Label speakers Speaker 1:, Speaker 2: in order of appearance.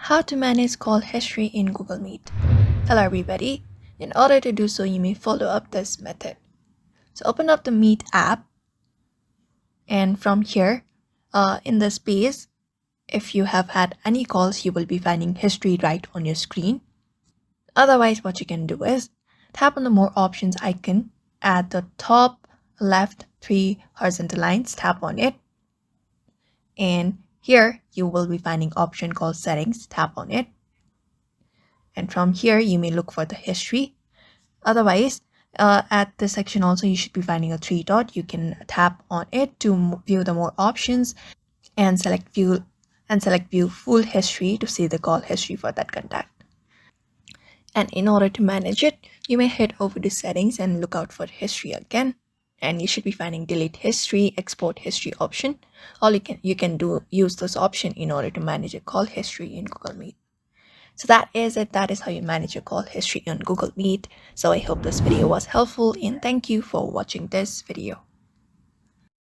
Speaker 1: How to manage call history in Google Meet. Hello everybody. In order to do so, you may follow up this method. So open up the Meet app, and from here, in the space, if you have had any calls, you will be finding history right on your screen. Otherwise, what you can do is tap on the More Options icon at the top left, 3 horizontal lines, tap on it. And here you will be finding option called Settings, tap on it. And from here, you may look for the history. Otherwise, at this section also, you should be finding a 3 dot. You can tap on it to view the more options and select view full history to see the call history for that contact. And in order to manage it, you may head over to settings and look out for history again. And you should be finding delete history, export history option. You can use this option in order to manage a call history in Google Meet. So that is it. That is how you manage your call history on Google Meet. So I hope this video was helpful, and thank you for watching this video.